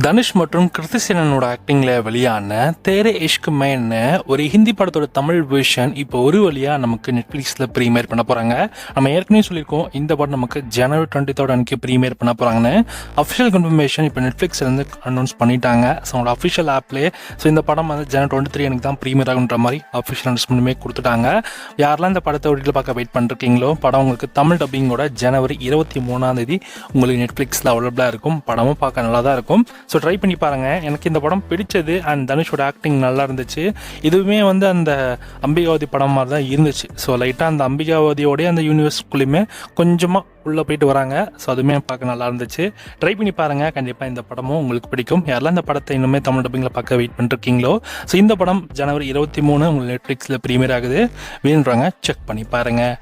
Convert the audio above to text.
தனுஷ் மற்றும் கிருத்திசேனனோட ஆக்டிங்கில் வெளியான தேரே இஷ்க் மைன்னு ஒரு ஹிந்தி படத்தோட தமிழ் வெர்ஷன் இப்போ ஒரு வழியாக நமக்கு நெட்ஃப்ளிக்ஸில் ப்ரீமியர் பண்ண போகிறாங்க. நம்ம ஏற்கனவே சொல்லியிருக்கோம் இந்த படம் நமக்கு ஜனவரி 20 அன்றைக்கி ப்ரீமியர் பண்ண போகிறாங்கன்னு. அஃபிஷியல் கன்ஃபர்மேஷன் இப்போ நெட்ஃப்ளிக்ஸ்லேருந்து அனௌன்ஸ் பண்ணிட்டாங்க. ஸோ அவங்களோட அஃபிஷியல் ஆப்லேயே ஸோ இந்த படம் வந்து ஜனவரி 23 அன்றைக்கி தான் ப்ரீமியர் ஆகுன்ற மாதிரி அஃபிஷியல் அனௌன்ஸ்மெண்ட்டுமே கொடுத்துட்டாங்க. யாரெல்லாம் இந்த படத்தை வீட்டில் பார்க்க வெயிட் பண்ணிருக்கீங்களோ படம் உங்களுக்கு தமிழ் டப்பிங்கோட ஜனவரி 23 உங்களுக்கு நெட்ஃப்ளிக்ஸில் அவைலபிளாக இருக்கும். படமும் பார்க்க நல்லா தான் இருக்கும். ஸோ ட்ரை பண்ணி பாருங்கள். எனக்கு இந்த படம் பிடிச்சது அண்ட் தனுஷோட ஆக்டிங் நல்லா இருந்துச்சு. இதுவுமே வந்து அந்த அம்பிகாவதி படம் மாதிரி தான் இருந்துச்சு. ஸோ லைட்டாக அந்த அம்பிகாவதியோடைய அந்த யூனிவர்ஸ்குள்ளேயுமே கொஞ்சமாக உள்ளே போயிட்டு வராங்க. ஸோ அதுவுமே பார்க்க நல்லா இருந்துச்சு. ட்ரை பண்ணி பாருங்கள். கண்டிப்பாக இந்த படமும் உங்களுக்கு பிடிக்கும். யாரெல்லாம் இந்த படத்தை இன்னுமே தமிழ் டப்பிங்கில் பார்க்க வெயிட் பண்ணிருக்கீங்களோ ஸோ இந்த படம் ஜனவரி 23 உங்களுக்கு நெட்ஃப்ளிக்ஸில் ப்ரீமியர் ஆகுது. வேணுன்றவங்க செக் பண்ணி பாருங்கள்.